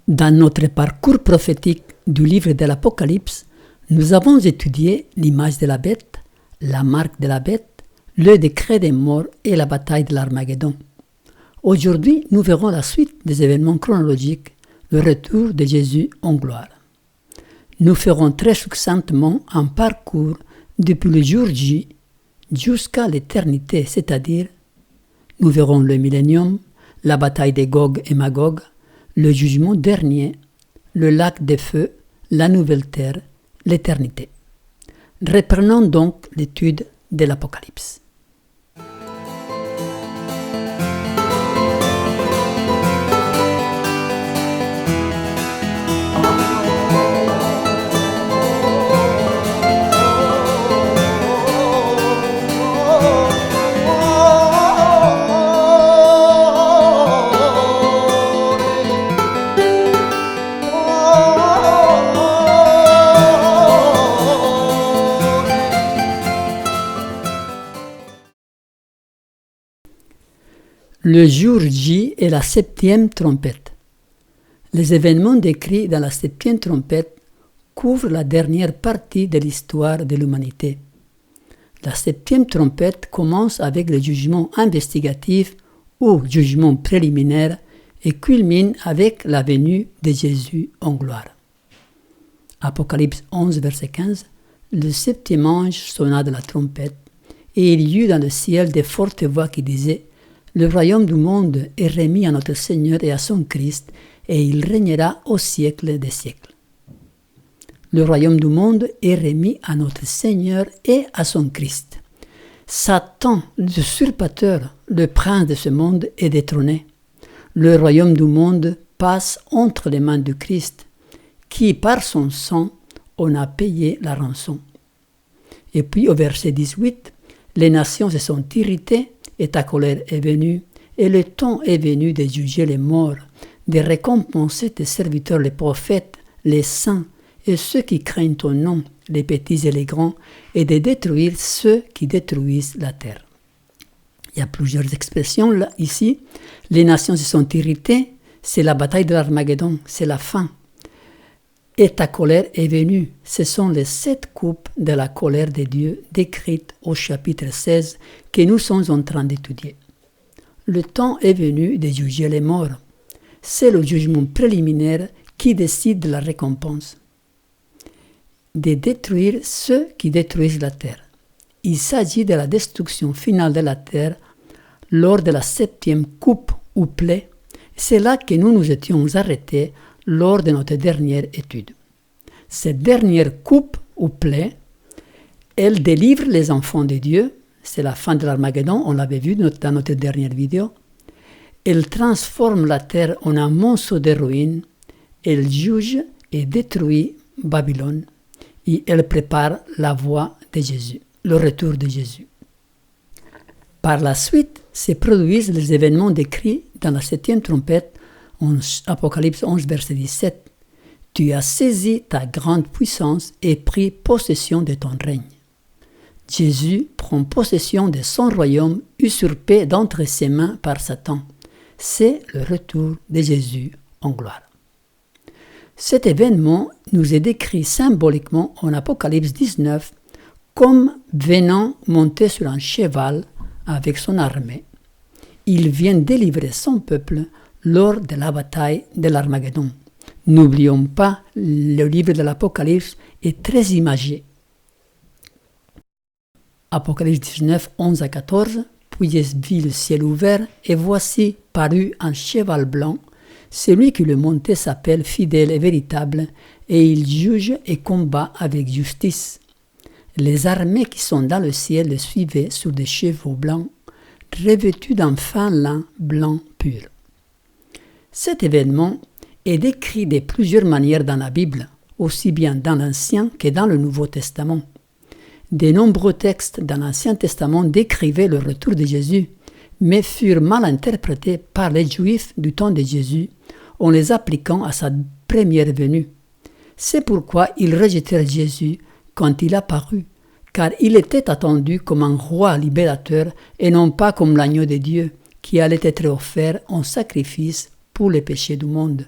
Dans notre parcours prophétique du livre de l'Apocalypse, nous avons étudié l'image de la bête, la marque de la bête, le décret des morts et la bataille de l'Armageddon. Aujourd'hui, nous verrons la suite des événements chronologiques, le retour de Jésus en gloire. Nous ferons très succinctement un parcours depuis le jour J jusqu'à l'éternité, c'est-à-dire nous verrons le millénium, la bataille de Gog et Magog, le jugement dernier, le lac des feux, la nouvelle terre, l'éternité. Reprenons donc l'étude de l'Apocalypse. Le jour J est la septième trompette. Les événements décrits dans la septième trompette couvrent la dernière partie de l'histoire de l'humanité. La septième trompette commence avec le jugement investigatif ou jugement préliminaire et culmine avec la venue de Jésus en gloire. Apocalypse 11, verset 15. Le septième ange sonna de la trompette, et il y eut dans le ciel de fortes voix qui disaient: le royaume du monde est remis à notre Seigneur et à son Christ, et il régnera au siècle des siècles. Le royaume du monde est remis à notre Seigneur et à son Christ. Satan, le usurpateur, le prince de ce monde, est détrôné. Le royaume du monde passe entre les mains du Christ, qui, par son sang, en a payé la rançon. Et puis, au verset 18, les nations se sont irritées, et ta colère est venue, et le temps est venu de juger les morts, de récompenser tes serviteurs les prophètes, les saints, et ceux qui craignent ton nom, les petits et les grands, et de détruire ceux qui détruisent la terre. Il y a plusieurs expressions là, ici. Les nations se sont irritées, c'est la bataille de l'Armageddon, c'est la fin. Et ta colère est venue. Ce sont les 7 coupes de la colère de Dieu décrites au chapitre 16 que nous sommes en train d'étudier. Le temps est venu de juger les morts. C'est le jugement préliminaire qui décide de la récompense. De détruire ceux qui détruisent la terre. Il s'agit de la destruction finale de la terre lors de la 7e coupe ou plaie. C'est là que nous nous étions arrêtés lors de notre dernière étude. Cette dernière coupe ou plaie, elle délivre les enfants de Dieu, c'est la fin de l'Armageddon, on l'avait vu dans notre dernière vidéo. Elle transforme la terre en un monceau de ruines, elle juge et détruit Babylone, et elle prépare la voie de Jésus, le retour de Jésus. Par la suite se produisent les événements décrits dans la 7e trompette, en Apocalypse 11, verset 17, « Tu as saisi ta grande puissance et pris possession de ton règne. » Jésus prend possession de son royaume usurpé d'entre ses mains par Satan. C'est le retour de Jésus en gloire. Cet événement nous est décrit symboliquement en Apocalypse 19 comme venant monter sur un cheval avec son armée. Il vient délivrer son peuple lors de la bataille de l'Armageddon. N'oublions pas, le livre de l'Apocalypse est très imagé. Apocalypse 19, 11 à 14, « Puis je vis le ciel ouvert, et voici parut un cheval blanc. Celui qui le montait s'appelle fidèle et véritable, et il juge et combat avec justice. Les armées qui sont dans le ciel le suivaient sur des chevaux blancs, revêtus d'un fin lin blanc pur. » Cet événement est décrit de plusieurs manières dans la Bible, aussi bien dans l'Ancien que dans le Nouveau Testament. De nombreux textes dans l'Ancien Testament décrivaient le retour de Jésus, mais furent mal interprétés par les Juifs du temps de Jésus en les appliquant à sa première venue. C'est pourquoi ils rejetèrent Jésus quand il apparut, car il était attendu comme un roi libérateur et non pas comme l'agneau de Dieu qui allait être offert en sacrifice pour les péchés du monde.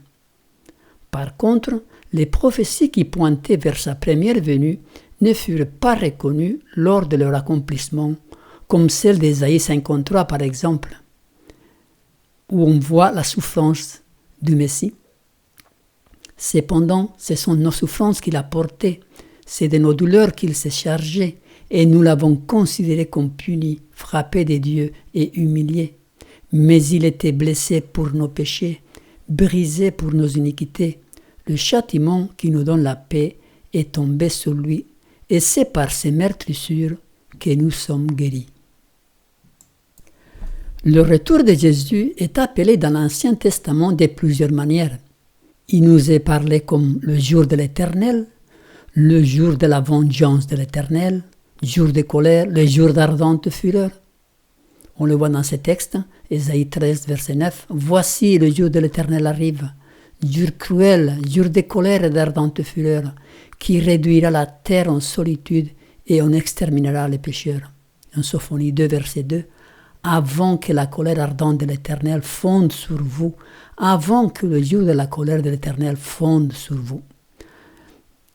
Par contre, les prophéties qui pointaient vers sa première venue ne furent pas reconnues lors de leur accomplissement, comme celle d'Ésaïe 53 par exemple, où on voit la souffrance du Messie. Cependant, ce sont nos souffrances qu'il a portées, c'est de nos douleurs qu'il s'est chargé, et nous l'avons considéré comme puni, frappé de Dieu et humilié. Mais il était blessé pour nos péchés, brisé pour nos iniquités. Le châtiment qui nous donne la paix est tombé sur lui, et c'est par ses meurtrissures que nous sommes guéris. Le retour de Jésus est appelé dans l'Ancien Testament de plusieurs manières. Il nous est parlé comme le jour de l'Éternel, le jour de la vengeance de l'Éternel, jour de colère, le jour d'ardente fureur. On le voit dans ces textes, Ésaïe 13, verset 9. « Voici le jour de l'Éternel arrive, jour cruel, jour de colère et d'ardente fureur, qui réduira la terre en solitude et on exterminera les pécheurs. » En Sophonie 2, verset 2. « Avant que la colère ardente de l'Éternel fonde sur vous, avant que le jour de la colère de l'Éternel fonde sur vous. »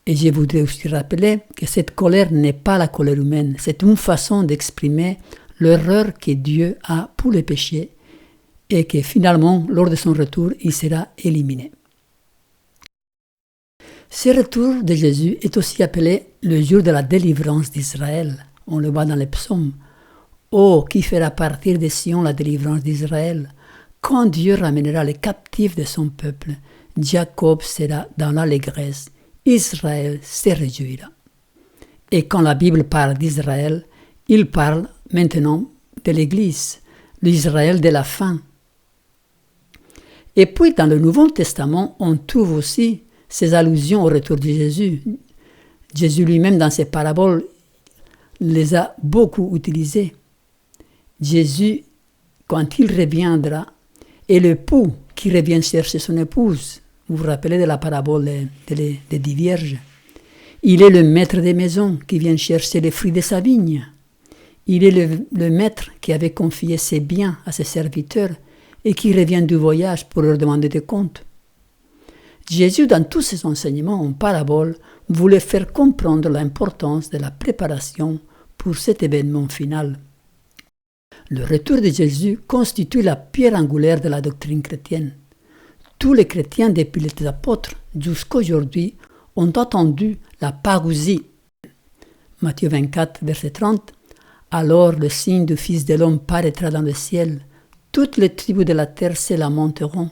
Et je voudrais aussi rappeler que cette colère n'est pas la colère humaine, c'est une façon d'exprimer l'horreur que Dieu a pour les péchés et que finalement, lors de son retour, il sera éliminé. Ce retour de Jésus est aussi appelé le jour de la délivrance d'Israël. On le voit dans les psaumes. « Oh, qui fera partir de Sion la délivrance d'Israël? Quand Dieu ramènera les captifs de son peuple, Jacob sera dans l'allégresse, Israël se réjouira. » Et quand la Bible parle d'Israël, il parle maintenant de l'Église, l'Israël de la fin. Et puis dans le Nouveau Testament, on trouve aussi ces allusions au retour de Jésus. Jésus lui-même, dans ses paraboles, les a beaucoup utilisées. Jésus, quand il reviendra, est l'époux qui revient chercher son épouse. Vous vous rappelez de la parabole des 10 vierges. Il est le maître des maisons qui vient chercher les fruits de sa vigne. Il est le maître qui avait confié ses biens à ses serviteurs et qui revient du voyage pour leur demander des comptes. Jésus, dans tous ses enseignements en parabole, voulait faire comprendre l'importance de la préparation pour cet événement final. Le retour de Jésus constitue la pierre angulaire de la doctrine chrétienne. Tous les chrétiens depuis les apôtres jusqu'à aujourd'hui ont attendu la parousie. Matthieu 24, verset 30. « Alors le signe du Fils de l'homme paraîtra dans le ciel. Toutes les tribus de la terre se lamenteront.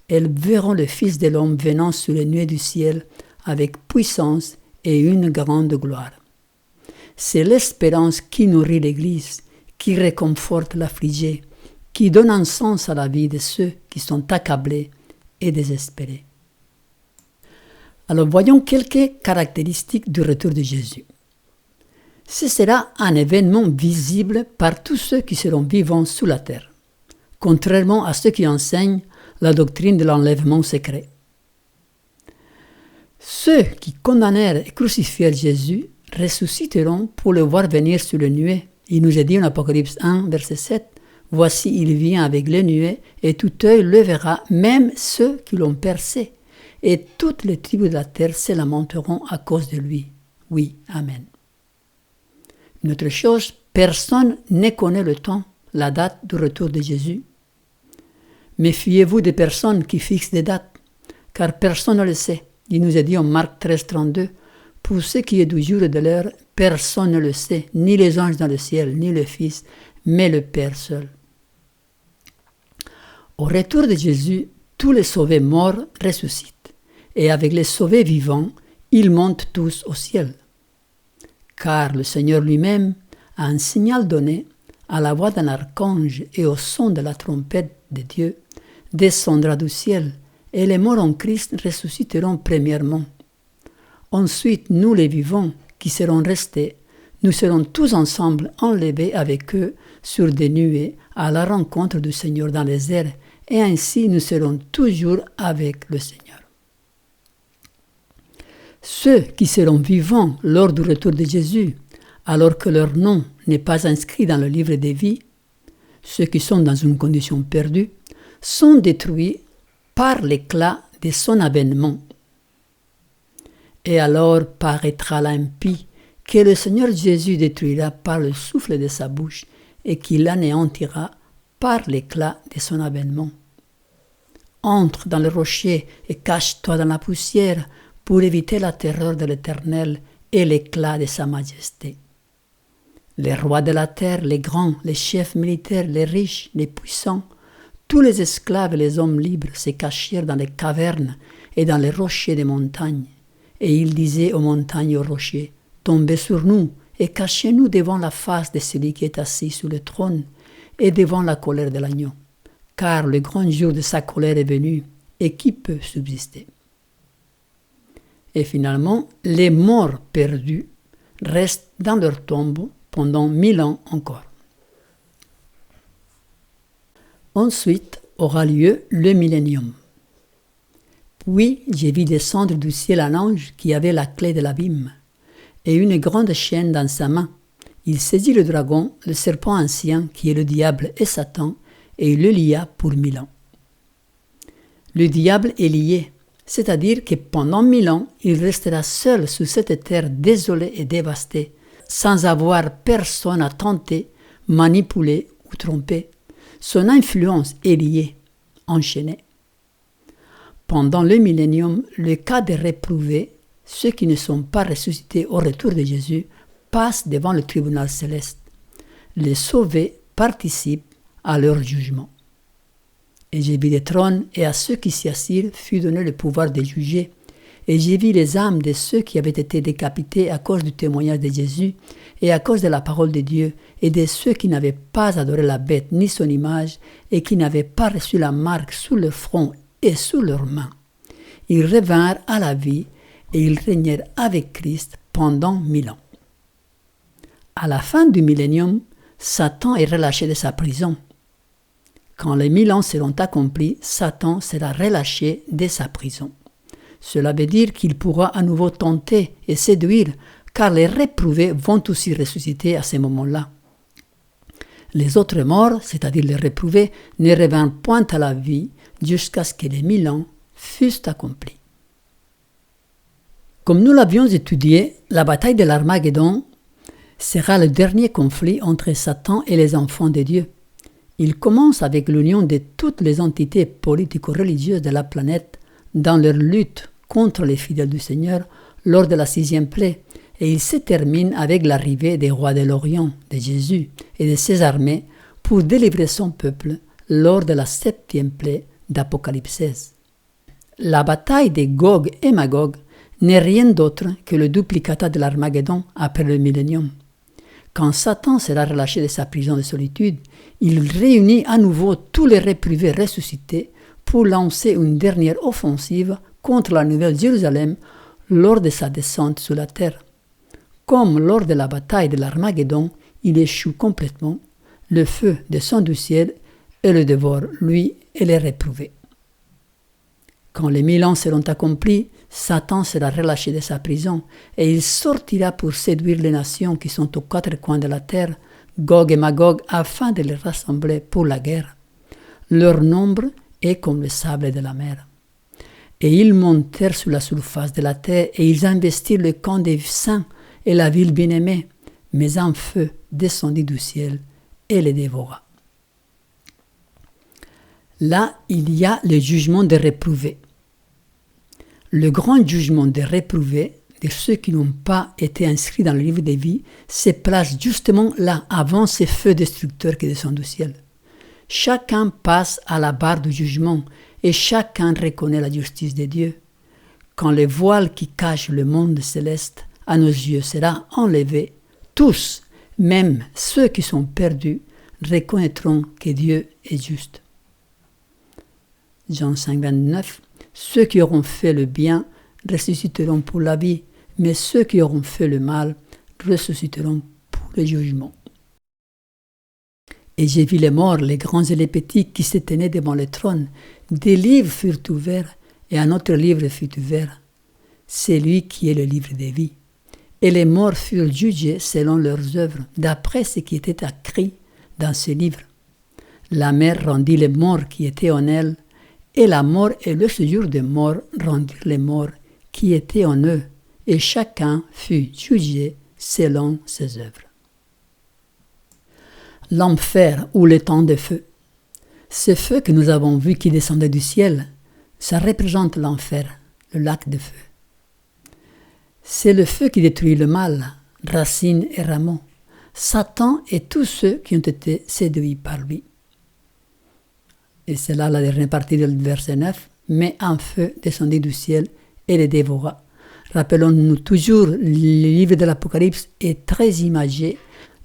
Elles verront le Fils de l'homme venant sur les nuées du ciel avec puissance et une grande gloire. » C'est l'espérance qui nourrit l'Église, qui réconforte l'affligé, qui donne un sens à la vie de ceux qui sont accablés et désespérés. Alors voyons quelques caractéristiques du retour de Jésus. Ce sera un événement visible par tous ceux qui seront vivants sous la terre, contrairement à ceux qui enseignent la doctrine de l'enlèvement secret. Ceux qui condamnèrent et crucifièrent Jésus ressusciteront pour le voir venir sur les nuées. Il nous est dit en Apocalypse 1, verset 7, « Voici, il vient avec les nuées, et tout œil le verra, même ceux qui l'ont percé, et toutes les tribus de la terre se lamenteront à cause de lui. » Oui, Amen. Une autre chose, personne ne connaît le temps, la date du retour de Jésus. Méfiez-vous des personnes qui fixent des dates, car personne ne le sait. Il nous est dit en Marc 13, 32, « Pour ce qui est du jour et de l'heure, personne ne le sait, ni les anges dans le ciel, ni le Fils, mais le Père seul. » Au retour de Jésus, tous les sauvés morts ressuscitent, et avec les sauvés vivants, ils montent tous au ciel. Car le Seigneur lui-même, à un signal donné, à la voix d'un archange et au son de la trompette de Dieu, descendra du ciel, et les morts en Christ ressusciteront premièrement. Ensuite, nous les vivants, qui serons restés, nous serons tous ensemble enlevés avec eux sur des nuées à la rencontre du Seigneur dans les airs, et ainsi nous serons toujours avec le Seigneur. Ceux qui seront vivants lors du retour de Jésus, alors que leur nom n'est pas inscrit dans le livre des vies, ceux qui sont dans une condition perdue, sont détruits par l'éclat de son avènement. Et alors paraîtra l'impie que le Seigneur Jésus détruira par le souffle de sa bouche et qu'il anéantira par l'éclat de son avènement. Entre dans le rocher et cache-toi dans la poussière pour éviter la terreur de l'Éternel et l'éclat de sa majesté. Les rois de la terre, les grands, les chefs militaires, les riches, les puissants, tous les esclaves et les hommes libres se cachèrent dans les cavernes et dans les rochers des montagnes. Et ils disaient aux montagnes et aux rochers, « Tombez sur nous et cachez-nous devant la face de celui qui est assis sur le trône et devant la colère de l'agneau. Car le grand jour de sa colère est venu, et qui peut subsister ?» Et finalement, les morts perdus restent dans leur tombe pendant 1000 ans encore. Ensuite aura lieu le millénium. Puis j'ai vu descendre du ciel un ange qui avait la clé de l'abîme et une grande chaîne dans sa main. Il saisit le dragon, le serpent ancien qui est le diable et Satan, et il le lia pour 1000 ans. Le diable est lié, c'est-à-dire que pendant 1000 ans, il restera seul sur cette terre désolée et dévastée, sans avoir personne à tenter, manipuler ou tromper. Son influence est liée, enchaînée. Pendant le millénium, le cas des réprouvés, ceux qui ne sont pas ressuscités au retour de Jésus, passent devant le tribunal céleste. Les sauvés participent à leur jugement. Et j'ai vu des trônes, et à ceux qui s'y assirent fut donné le pouvoir de juger. Et j'ai vu les âmes de ceux qui avaient été décapités à cause du témoignage de Jésus et à cause de la parole de Dieu, et de ceux qui n'avaient pas adoré la bête ni son image, et qui n'avaient pas reçu la marque sur leur front et sur leurs mains. Ils revinrent à la vie, et ils régnèrent avec Christ pendant 1000 ans. À la fin du millénium, Satan est relâché de sa prison. Quand les 1000 ans seront accomplis, Satan sera relâché de sa prison. Cela veut dire qu'il pourra à nouveau tenter et séduire, car les réprouvés vont aussi ressusciter à ce moment-là. Les autres morts, c'est-à-dire les réprouvés, ne revinrent point à la vie jusqu'à ce que les 1000 ans fussent accomplis. Comme nous l'avions étudié, la bataille de l'Armageddon sera le dernier conflit entre Satan et les enfants de Dieu. Il commence avec l'union de toutes les entités politico-religieuses de la planète dans leur lutte contre les fidèles du Seigneur lors de la 6e plaie, et il se termine avec l'arrivée des rois de l'Orient, de Jésus et de ses armées pour délivrer son peuple lors de la 7e plaie d'Apocalypse 16. La bataille de Gog et Magog n'est rien d'autre que le duplicata de l'Armageddon après le millénium. Quand Satan sera relâché de sa prison de solitude, il réunit à nouveau tous les réprouvés ressuscités pour lancer une dernière offensive contre la Nouvelle Jérusalem lors de sa descente sur la terre. Comme lors de la bataille de l'Armageddon, il échoue complètement, le feu descend du ciel et le dévore, lui et les réprouvés. Quand les 1000 ans seront accomplis, Satan sera relâché de sa prison et il sortira pour séduire les nations qui sont aux 4 coins de la terre, Gog et Magog, afin de les rassembler pour la guerre. Leur nombre est comme le sable de la mer. Et ils montèrent sur la surface de la terre et ils investirent le camp des saints et la ville bien-aimée, mais un feu descendit du ciel et les dévora. Là, il y a le jugement des réprouvés. Le grand jugement des réprouvés, de ceux qui n'ont pas été inscrits dans le livre des vies, se place justement là, avant ces feux destructeurs qui descendent du ciel. Chacun passe à la barre du jugement et chacun reconnaît la justice de Dieu. Quand le voile qui cache le monde céleste à nos yeux sera enlevé, tous, même ceux qui sont perdus, reconnaîtront que Dieu est juste. Jean 5, 29. Ceux qui auront fait le bien ressusciteront pour la vie, mais ceux qui auront fait le mal ressusciteront pour le jugement. Et j'ai vu les morts, les grands et les petits, qui se tenaient devant le trône. Des livres furent ouverts, et un autre livre fut ouvert. C'est lui qui est le livre des vies. Et les morts furent jugés selon leurs œuvres, d'après ce qui était écrit dans ce livre. La mer rendit les morts qui étaient en elle, et la mort et le séjour des morts rendirent les morts qui étaient en eux, et chacun fut jugé selon ses œuvres. L'enfer ou le temps de feu. Ce feu que nous avons vu qui descendait du ciel, ça représente l'enfer, le lac de feu. C'est le feu qui détruit le mal, racines et rameaux, Satan et tous ceux qui ont été séduits par lui. Et c'est là la dernière partie du verset 9. Mais un feu descendit du ciel et les dévora. Rappelons-nous toujours, le livre de l'Apocalypse est très imagé.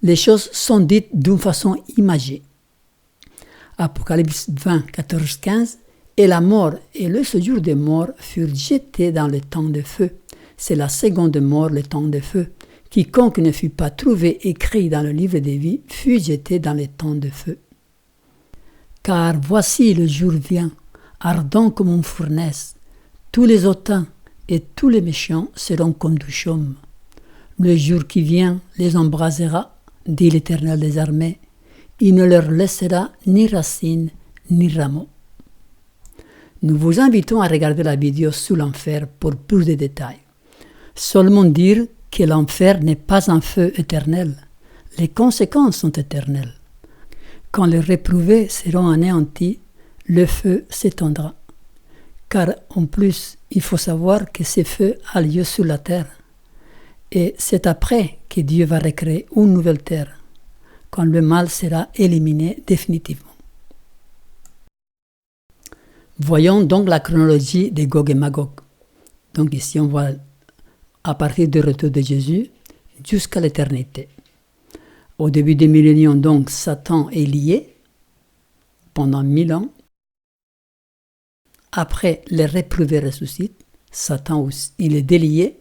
Les choses sont dites d'une façon imagée. Apocalypse 20, 14, 15. Et la mort et le séjour des morts furent jetés dans le temps de feu. C'est la seconde mort, le temps de feu. Quiconque ne fut pas trouvé écrit dans le livre des vies fut jeté dans le temps de feu. Car voici le jour vient, ardent comme une fournaise. Tous les hautains et tous les méchants seront comme du chaume. Le jour qui vient les embrasera, dit l'Éternel des armées. Il ne leur laissera ni racines ni rameaux. Nous vous invitons à regarder la vidéo sur l'enfer pour plus de détails. Seulement dire que l'enfer n'est pas un feu éternel. Les conséquences sont éternelles. Quand les réprouvés seront anéantis, le feu s'étendra. Car en plus, il faut savoir que ce feu a lieu sur la terre. Et c'est après que Dieu va recréer une nouvelle terre, quand le mal sera éliminé définitivement. Voyons donc la chronologie de Gog et Magog. Donc ici on voit à partir du retour de Jésus jusqu'à l'éternité. Au début des milléniums, donc, Satan est lié pendant 1000 ans. Après, les réprouvés ressuscitent. Satan aussi, il est délié.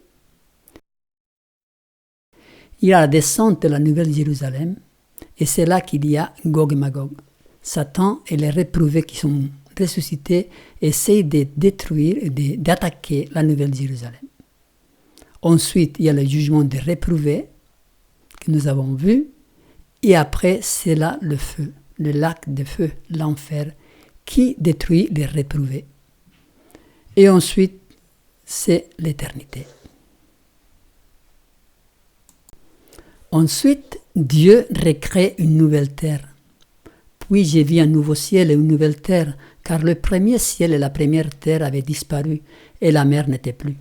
Il y a la descente de la Nouvelle Jérusalem. Et c'est là qu'il y a Gog et Magog. Satan et les réprouvés qui sont ressuscités essayent de détruire et d'attaquer la Nouvelle Jérusalem. Ensuite, il y a le jugement des réprouvés que nous avons vu. Et après, c'est là le feu, le lac de feu, l'enfer, qui détruit les réprouvés. Et ensuite, c'est l'éternité. Ensuite, Dieu recrée une nouvelle terre. Puis j'ai vu un nouveau ciel et une nouvelle terre, car le premier ciel et la première terre avaient disparu, et la mer n'était plus.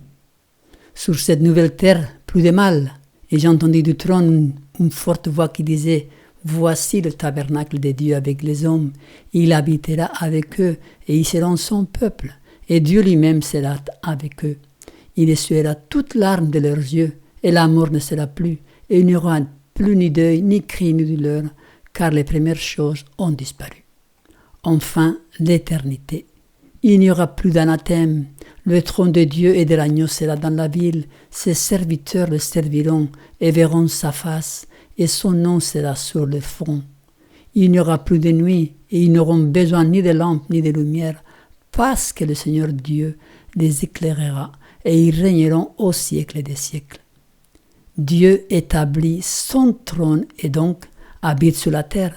Sur cette nouvelle terre, plus de mal. Et j'ai entendu du trône une forte voix qui disait « Voici le tabernacle de Dieu avec les hommes. Il habitera avec eux, et ils seront son peuple. Et Dieu lui-même sera avec eux. Il essuiera toute larme de leurs yeux, et la mort ne sera plus. Et il n'y aura plus ni deuil, ni cri, ni douleur, car les premières choses ont disparu. Enfin, l'éternité. Il n'y aura plus d'anathème. Le trône de Dieu et de l'agneau sera dans la ville. Ses serviteurs le serviront et verront sa face, et son nom sera sur le front. Il n'y aura plus de nuit, et ils n'auront besoin ni de lampes ni de lumière, parce que le Seigneur Dieu les éclairera, et ils régneront au siècle des siècles. Dieu établit son trône et donc habite sur la terre.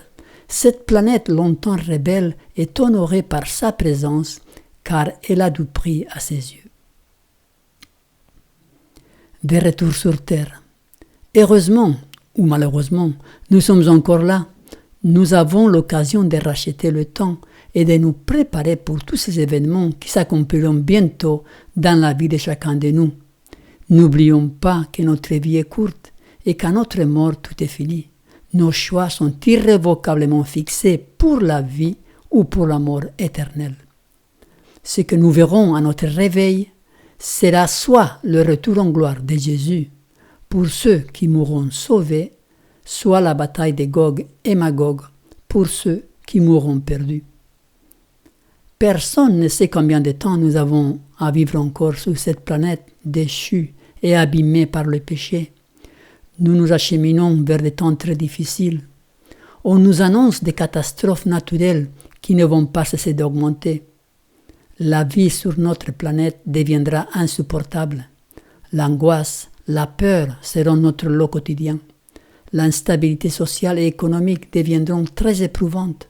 Cette planète longtemps rebelle est honorée par sa présence, car elle a du prix à ses yeux. De retour sur terre. Heureusement, ou malheureusement, nous sommes encore là. Nous avons l'occasion de racheter le temps et de nous préparer pour tous ces événements qui s'accompliront bientôt dans la vie de chacun de nous. N'oublions pas que notre vie est courte et qu'à notre mort tout est fini. Nos choix sont irrévocablement fixés pour la vie ou pour la mort éternelle. Ce que nous verrons à notre réveil sera soit le retour en gloire de Jésus pour ceux qui mourront sauvés, soit la bataille de Gog et Magog pour ceux qui mourront perdus. Personne ne sait combien de temps nous avons à vivre encore sur cette planète déchue et abîmée par le péché. Nous nous acheminons vers des temps très difficiles. On nous annonce des catastrophes naturelles qui ne vont pas cesser d'augmenter. La vie sur notre planète deviendra insupportable. L'angoisse, la peur seront notre lot quotidien. L'instabilité sociale et économique deviendront très éprouvantes.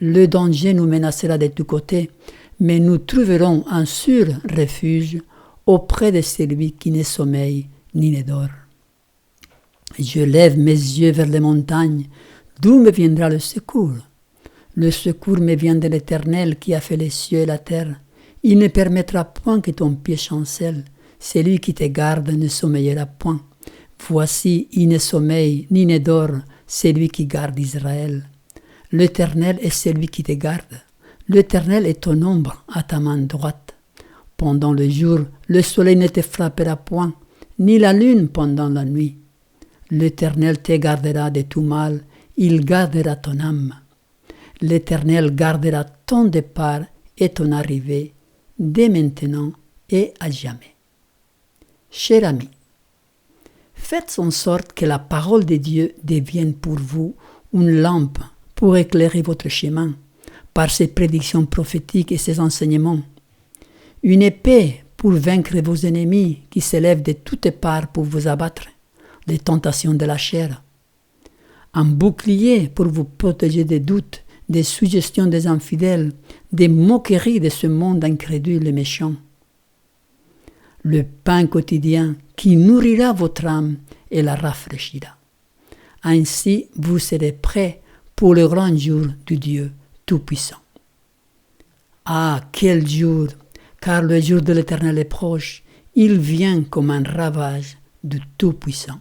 Le danger nous menacera de tous côtés, mais nous trouverons un sûr refuge auprès de celui qui ne sommeille ni ne dort. Je lève mes yeux vers les montagnes, d'où me viendra le secours? Le secours me vient de l'Éternel qui a fait les cieux et la terre. Il ne permettra point que ton pied chancelle. Celui qui te garde ne sommeillera point. Voici, il ne sommeille ni ne dort, celui qui garde Israël. L'Éternel est celui qui te garde. L'Éternel est ton ombre à ta main droite. Pendant le jour, le soleil ne te frappera point, ni la lune pendant la nuit. L'Éternel te gardera de tout mal, il gardera ton âme. L'Éternel gardera ton départ et ton arrivée, dès maintenant et à jamais. Cher ami, faites en sorte que la parole de Dieu devienne pour vous une lampe pour éclairer votre chemin, par ses prédictions prophétiques et ses enseignements. Une épée pour vaincre vos ennemis qui s'élèvent de toutes parts pour vous abattre, les tentations de la chair. Un bouclier pour vous protéger des doutes, des suggestions des infidèles, des moqueries de ce monde incrédule et méchant. Le pain quotidien qui nourrira votre âme et la rafraîchira. Ainsi, vous serez prêts pour le grand jour du Dieu Tout-Puissant. Ah, quel jour! Car le jour de l'Éternel est proche, il vient comme un ravage du Tout-Puissant.